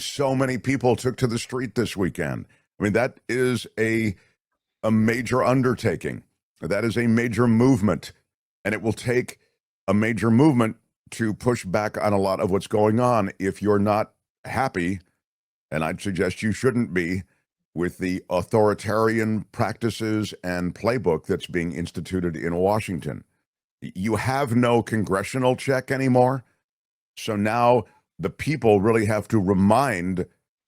so many people took to the street this weekend. I mean, that is a major undertaking. That is a major movement, and it will take a major movement to push back on a lot of what's going on. If you're not happy, and I'd suggest you shouldn't be, with the authoritarian practices and playbook that's being instituted in Washington. You have no congressional check anymore. So now the people really have to remind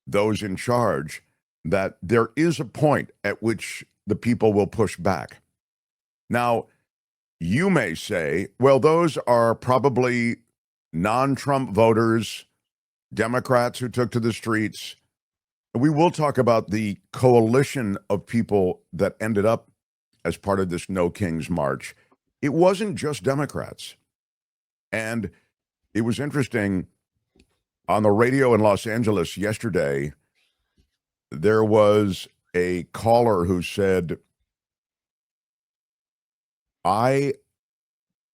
those in charge that there is a point at which the people will push back. Now, you may say, well, those are probably non-Trump voters, Democrats who took to the streets. We will talk about the coalition of people that ended up as part of this No Kings March. It wasn't just Democrats. And it was interesting, on the radio in Los Angeles yesterday, there was a caller who said, I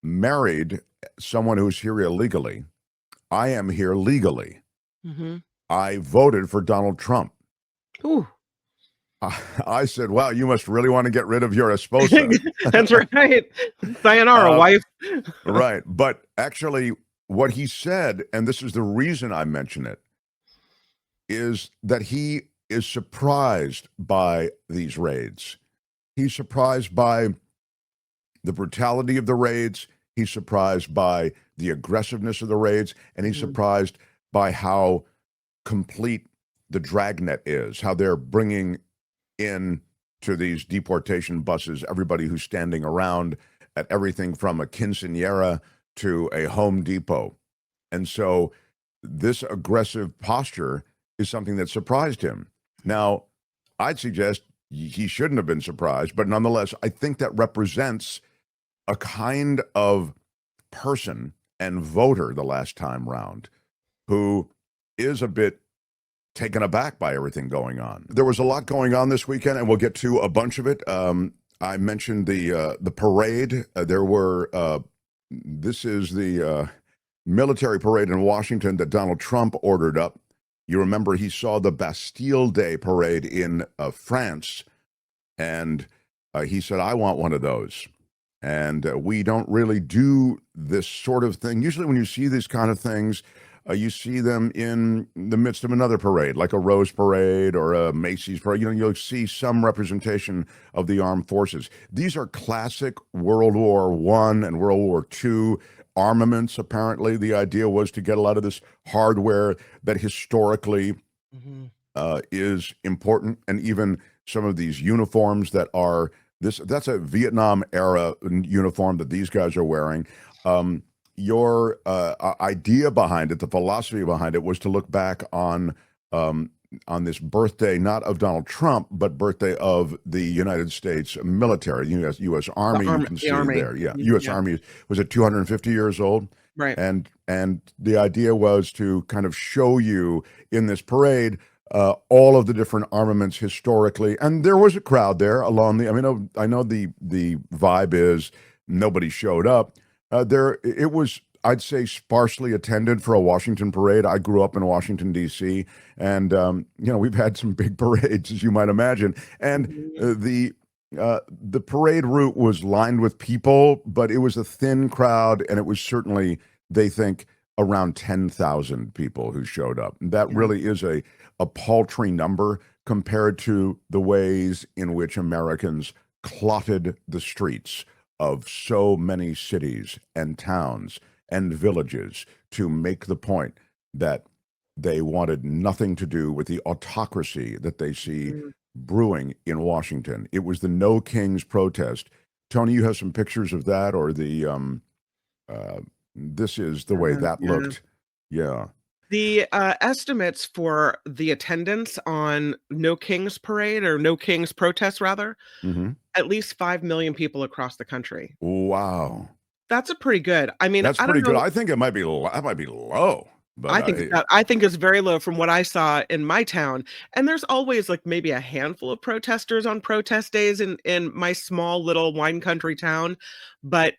married someone who's here illegally. I am here legally. Mm-hmm. I voted for Donald Trump. Ooh. I said, wow, you must really want to get rid of your esposa. That's right. Sayonara, wife. Right. But actually, what he said, and this is the reason I mention it, is that he is surprised by these raids. He's surprised by the brutality of the raids. He's surprised by the aggressiveness of the raids. And he's surprised by how complete the dragnet is, how they're bringing in to these deportation buses everybody who's standing around at everything from a quinceañera to a Home Depot. And so this aggressive posture is something that surprised him. Now, I'd suggest he shouldn't have been surprised, but nonetheless, I think that represents a kind of person and voter the last time round who is a bit taken aback by everything going on. There was a lot going on this weekend, and we'll get to a bunch of it. I mentioned the parade. This is the military parade in Washington that Donald Trump ordered up. You remember he saw the Bastille Day parade in France, and he said, I want one of those. And we don't really do this sort of thing. Usually when you see these kind of things, you see them in the midst of another parade, like a Rose Parade or a Macy's Parade. You know, you'll see some representation of the armed forces. These are classic World War I and World War II armaments, apparently. The idea was to get a lot of this hardware that historically is important, and even some of these uniforms that are that's a Vietnam era uniform that these guys are wearing. Your idea behind it, the philosophy behind it, was to look back on this birthday, not of Donald Trump, but birthday of the United States military, U.S. Army. You can see it there. Yeah, U.S. Army was at 250 years old. Right. And the idea was to kind of show you in this parade all of the different armaments historically. And there was a crowd there along the, I know the vibe is nobody showed up. It was, I'd say, sparsely attended for a Washington parade. I grew up in Washington, D.C., and we've had some big parades, as you might imagine. And the parade route was lined with people, but it was a thin crowd, and it was certainly, they think, around 10,000 people who showed up. And that really is a paltry number compared to the ways in which Americans clotted the streets of so many cities and towns and villages to make the point that they wanted nothing to do with the autocracy that they see brewing in Washington. It was the No Kings protest. Tony, you have some pictures of that, or the this is the way that looked. Yeah. The estimates for the attendance on No Kings Parade, or No Kings protest, rather, at least 5 million people across the country. Wow. That's a pretty good. I mean, that's pretty good. I think it might be that might be low. But I think it's very low from what I saw in my town. And there's always like maybe a handful of protesters on protest days in my small little wine country town. But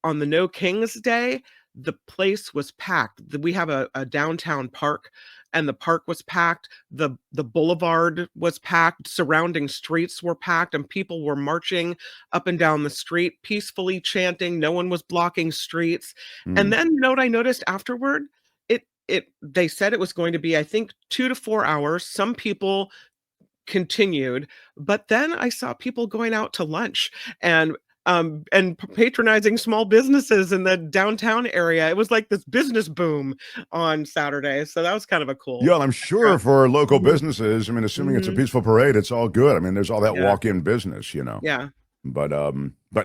on the No Kings Day, the place was packed. We have a downtown park, and the park was packed. The boulevard was packed. Surrounding streets were packed, and people were marching up and down the street, peacefully chanting. No one was blocking streets. And then, you know what I noticed afterward? They said it was going to be, I think, 2 to 4 hours. Some people continued, but then I saw people going out to lunch and patronizing small businesses in the downtown area. It was like this business boom on Saturday, so that was kind of a cool Yeah, and I'm sure for local Mhm. businesses, I mean, assuming it's a Mhm. peaceful parade, it's all good. I mean, there's all that Yeah. walk-in business, you know. Yeah. But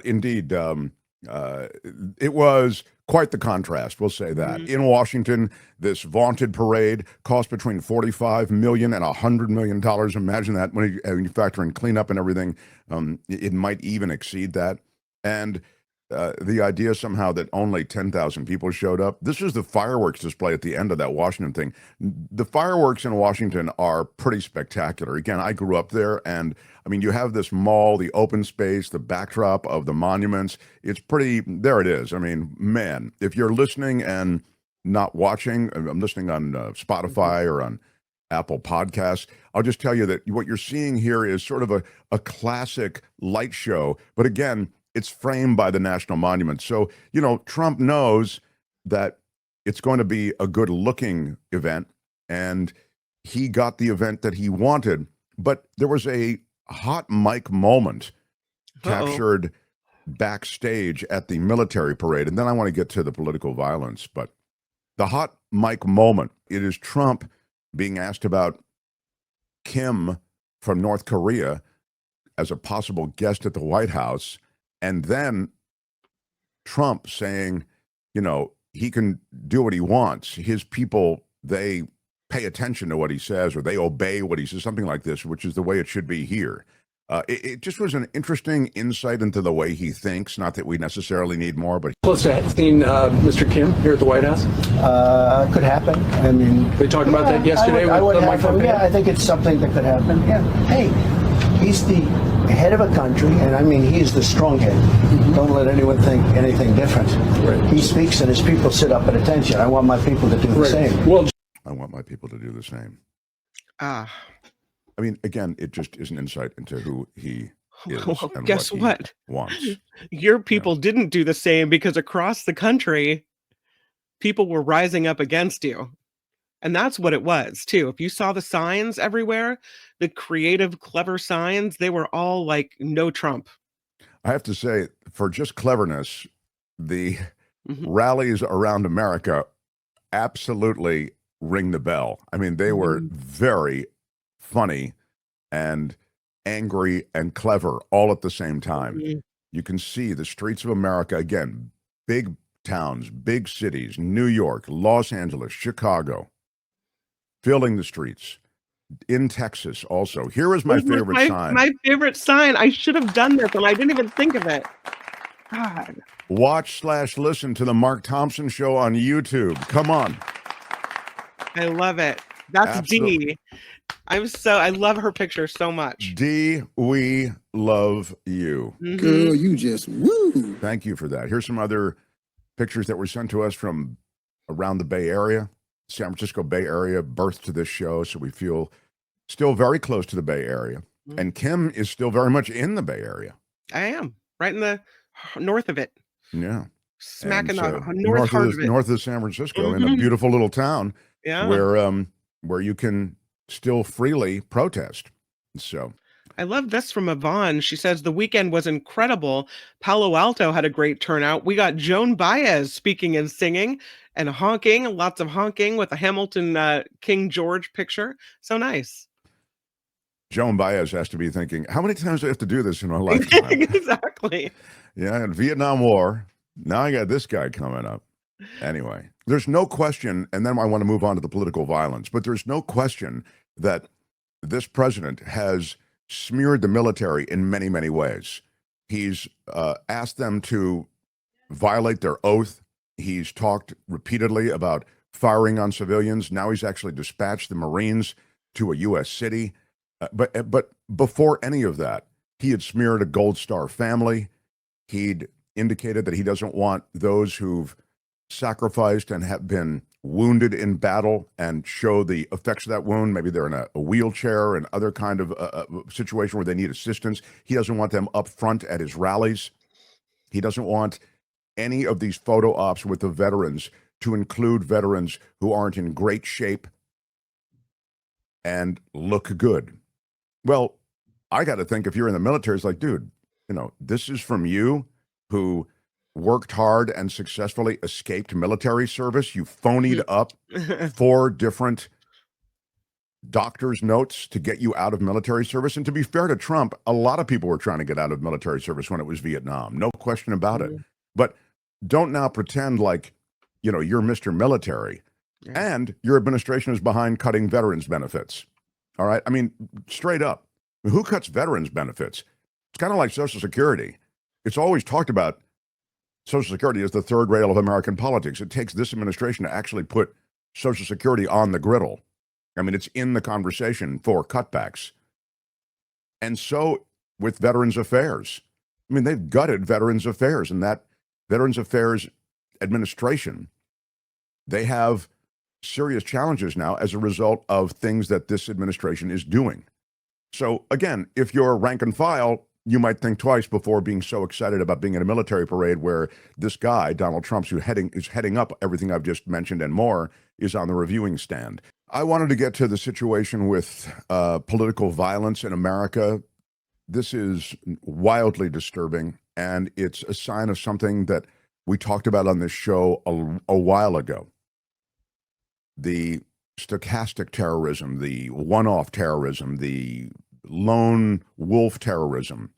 indeed, it was quite the contrast. We'll say that. Mhm. In Washington, this vaunted parade cost between $45 million and $100 million. Imagine that when you factor in cleanup and everything, it might even exceed that. And the idea somehow that only 10,000 people showed up. This is the fireworks display at the end of that Washington thing. The fireworks in Washington are pretty spectacular. Again, I grew up there, and I mean, you have this mall, the open space, the backdrop of the monuments. It's pretty, there it is. I mean, man, if you're listening and not watching, I'm listening on Spotify or on Apple Podcasts, I'll just tell you that what you're seeing here is sort of a classic light show. But again, it's framed by the national monument. So, you know, Trump knows that it's going to be a good looking event, and he got the event that he wanted. But there was a hot mic moment Uh-oh. captured backstage at the military parade. And then I want to get to the political violence. But the hot mic moment, it is Trump being asked about Kim from North Korea as a possible guest at the White House. And then Trump saying, you know, he can do what he wants. His people, they pay attention to what he says, or they obey what he says, something like this, which is the way it should be here. It just was an interesting insight into the way he thinks. Not that we necessarily need more, but Close to seeing Mr. Kim here at the White House. Could happen. I mean, They talked about that yesterday I would with have Mike Pompeo. Yeah, I think it's something that could happen. Yeah. Hey, he's the head of a country, and I mean, he's the strong head. Don't let anyone think anything different. Right. He speaks, and his people sit up at attention. I want my people to do the same. Well, I want my people to do the same. Ah. I mean, again, it just is an insight into who he is Well, and guess what he wants. Your people didn't do the same, because across the country, people were rising up against you. And that's what it was, too. If you saw the signs everywhere, the creative, clever signs, they were all like, no Trump. I have to say, for just cleverness, the Mhm. rallies around America absolutely ring the bell. I mean, they were very funny and angry and clever all at the same time. Mhm. You can see the streets of America, again, big towns, big cities, New York, Los Angeles, Chicago, filling the streets. In Texas also. Here is my This was favorite sign. My favorite sign. I should have done this, and I didn't even think of it. God. Watch/listen to the Mark Thompson Show on YouTube. Come on. I love it. That's Absolutely. D. I love her picture so much. D, we love you. Mhm. Girl, you just woo. Thank you for that. Here's some other pictures that were sent to us from around the Bay Area. San Francisco Bay Area birthed to this show, so we feel still very close to the Bay Area. Mhm. And Kim is still very much in the Bay Area. I am right in the north of it, Yeah. smack in And the so north heart of it. north of San Francisco, in a Mhm. beautiful little town Yeah, where you can still freely protest. So I love this from Yvonne. She says the weekend was incredible. Palo Alto had a great turnout. We got Joan Baez speaking and singing and honking, lots of honking with a Hamilton King George picture. So nice. Joan Baez has to be thinking, how many times do I have to do this in my lifetime? Exactly. Yeah, and Vietnam War. Now I got this guy coming up. Anyway, there's no question, and then I want to move on to the political violence, but there's no question that this president has smeared the military in many, many ways. He's asked them to violate their oath. He's talked repeatedly about firing on civilians. Now he's actually dispatched the Marines to a U.S. city. But before any of that, he had smeared a Gold Star family. He'd indicated that he doesn't want those who've sacrificed and have been wounded in battle and show the effects of that wound. Maybe they're in a wheelchair and other kind of situation where they need assistance. He doesn't want them up front at his rallies. He doesn't want any of these photo ops with the veterans to include veterans who aren't in great shape and look good. Well, I got to think if you're in the military, it's like, dude, this is from you who worked hard and successfully escaped military service. You phonied up 4 different doctor's notes to get you out of military service. And to be fair to Trump, a lot of people were trying to get out of military service when it was Vietnam. No question about it. But don't now pretend like, you're Mr. Military and your administration is behind cutting veterans benefits. All right. I mean, straight up, who cuts veterans benefits? It's kind of like Social Security. It's always talked about Social Security as the third rail of American politics. It takes this administration to actually put Social Security on the griddle. I mean, it's in the conversation for cutbacks. And so with Veterans Affairs, I mean, they've gutted Veterans Affairs, and that Veterans Affairs administration, they have serious challenges now as a result of things that this administration is doing. So again, if you're rank and file, you might think twice before being so excited about being in a military parade where this guy, Donald Trump, who's heading up everything I've just mentioned and more, is on the reviewing stand. I wanted to get to the situation with political violence in America. This is wildly disturbing, and it's a sign of something that we talked about on this show a while ago. The stochastic terrorism, the one-off terrorism, the lone wolf terrorism.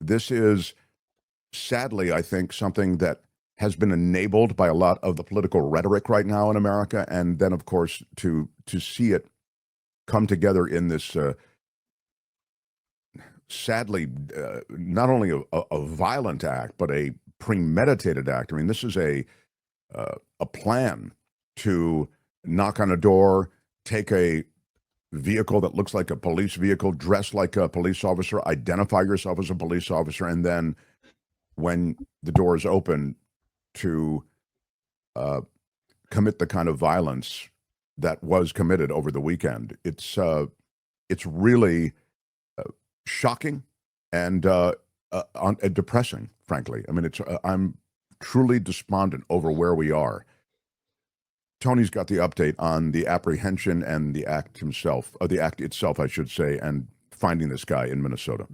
This is, sadly, I think, something that has been enabled by a lot of the political rhetoric right now in America. And then, of course, to see it come together in this, sadly, not only a violent act, but a premeditated act. I mean, this is a plan to knock on a door, take a vehicle that looks like a police vehicle, dress like a police officer, identify yourself as a police officer, and then when the door is open, to commit the kind of violence that was committed over the weekend. It's really shocking and depressing, frankly. I mean, I'm truly despondent over where we are. Tony's got the update on the apprehension and the act himself, or the act itself, I should say, and finding this guy in Minnesota.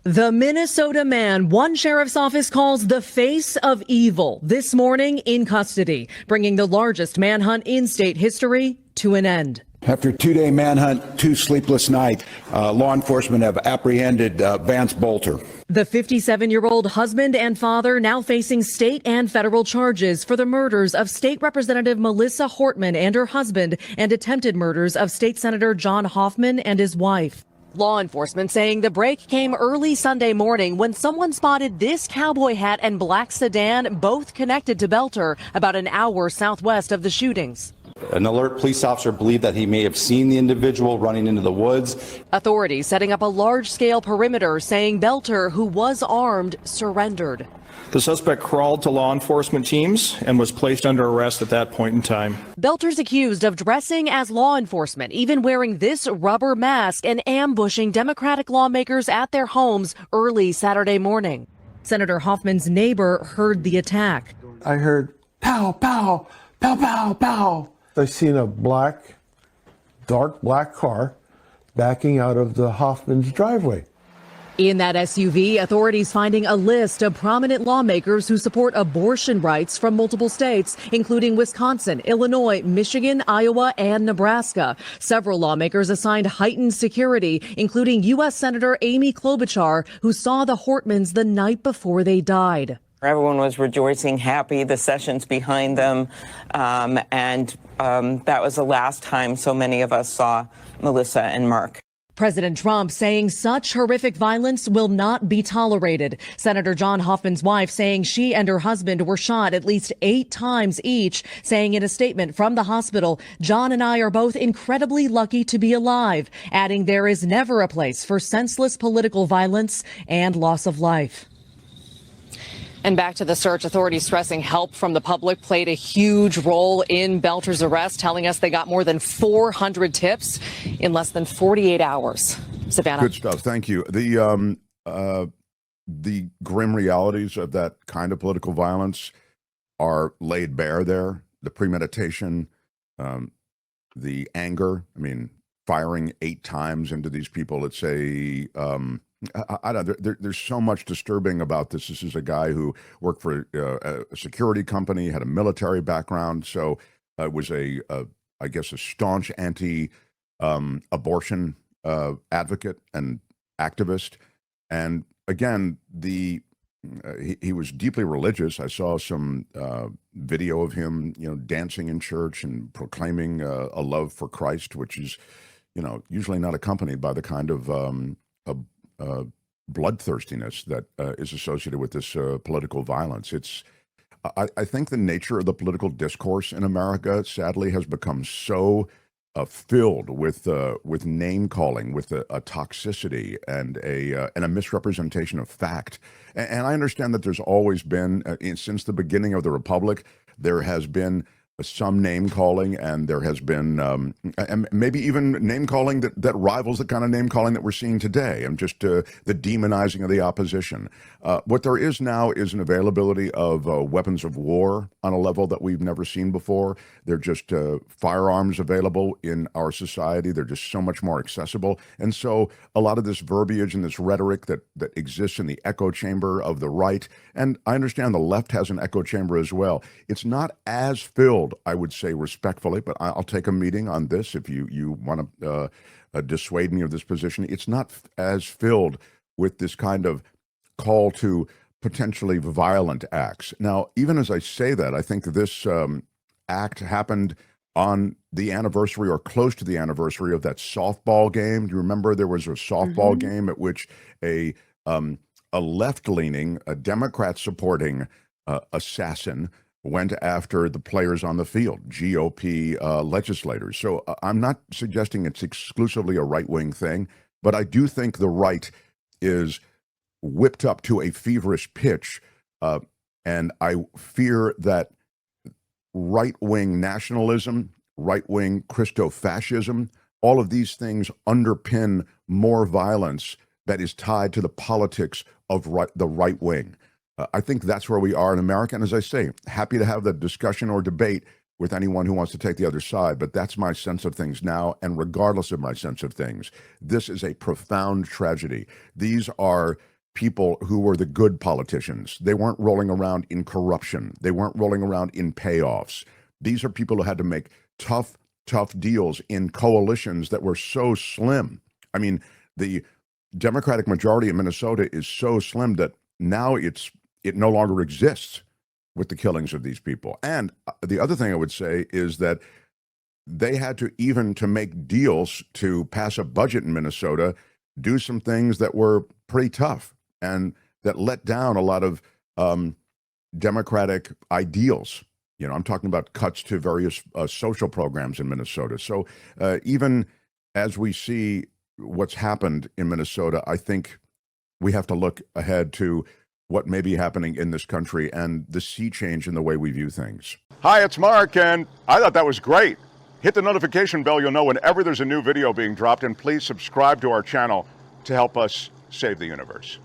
The Minnesota man one sheriff's office calls the face of evil this morning in custody, bringing the largest manhunt in state history to an end. After a 2-day manhunt, 2 sleepless nights, law enforcement have apprehended Vance Bolter. The 57-year-old husband and father now facing state and federal charges for the murders of State Representative Melissa Hortman and her husband and attempted murders of State Senator John Hoffman and his wife. Law enforcement saying the break came early Sunday morning when someone spotted this cowboy hat and black sedan, both connected to Belter, about an hour southwest of the shootings. An alert police officer believed that he may have seen the individual running into the woods. Authorities setting up a large-scale perimeter, saying Belter, who was armed, surrendered. The suspect crawled to law enforcement teams and was placed under arrest at that point in time. Belter's accused of dressing as law enforcement, even wearing this rubber mask and ambushing Democratic lawmakers at their homes early Saturday morning. Senator Hoffman's neighbor heard the attack. I heard pow, pow, pow, pow, pow. I seen a dark black car backing out of the Hoffman's driveway. In that SUV, authorities finding a list of prominent lawmakers who support abortion rights from multiple states, including Wisconsin, Illinois, Michigan, Iowa, and Nebraska. Several lawmakers assigned heightened security, including U.S. Senator Amy Klobuchar, who saw the Hortmans the night before they died. Everyone was rejoicing, happy, the session's behind them, and that was the last time so many of us saw Melissa and Mark. President Trump saying such horrific violence will not be tolerated. Senator John Hoffman's wife saying she and her husband were shot at least 8 times each, saying in a statement from the hospital, "John and I are both incredibly lucky to be alive," adding there is never a place for senseless political violence and loss of life. And back to the search, authorities stressing help from the public played a huge role in Belcher's arrest, telling us they got more than 400 tips in less than 48 hours. Savannah. Good stuff. Thank you. The grim realities of that kind of political violence are laid bare there. The premeditation, the anger. I mean, firing 8 times into these people. It's a I don't. There's so much disturbing about this. This is a guy who worked for a security company, had a military background, so was I guess a staunch anti-abortion advocate and activist. And again, he was deeply religious. I saw some video of him, dancing in church and proclaiming a love for Christ, which is, usually not accompanied by the kind of bloodthirstiness that is associated with this political violence. I think the nature of the political discourse in America, sadly, has become so filled with name calling, with a toxicity and a misrepresentation of fact. And I understand that there's always been, since the beginning of the Republic, there has been some name calling, and there has been and maybe even name calling that rivals the kind of name calling that we're seeing today, and just the demonizing of the opposition. What there is now is an availability of weapons of war on a level that we've never seen before. They're just firearms available in our society. They're just so much more accessible. And so a lot of this verbiage and this rhetoric that exists in the echo chamber of the right, and I understand the left has an echo chamber as well, it's not as filled, I would say respectfully, but I'll take a meeting on this if you want to dissuade me of this position. It's not as filled with this kind of call to potentially violent acts. Now, even as I say that, I think this act happened on the anniversary or close to the anniversary of that softball game. Do you remember there was a softball game at which a left-leaning, a Democrat-supporting assassin went after the players on the field, GOP legislators. So I'm not suggesting it's exclusively a right-wing thing, but I do think the right is whipped up to a feverish pitch, and I fear that right-wing nationalism, right-wing Christo-fascism, all of these things underpin more violence that is tied to the politics of the right wing. I think that's where we are in America. And as I say, happy to have the discussion or debate with anyone who wants to take the other side. But that's my sense of things now. And regardless of my sense of things, this is a profound tragedy. These are people who were the good politicians. They weren't rolling around in corruption. They weren't rolling around in payoffs. These are people who had to make tough deals in coalitions that were so slim. I mean, the Democratic majority in Minnesota is so slim that now it no longer exists with the killings of these people. And the other thing I would say is that they had to make deals to pass a budget in Minnesota, do some things that were pretty tough and that let down a lot of Democratic ideals. I'm talking about cuts to various social programs in Minnesota. So even as we see what's happened in Minnesota, I think we have to look ahead to what may be happening in this country and the sea change in the way we view things. Hi, it's Mark, and I thought that was great. Hit the notification bell. You'll know whenever there's a new video being dropped, and please subscribe to our channel to help us save the universe.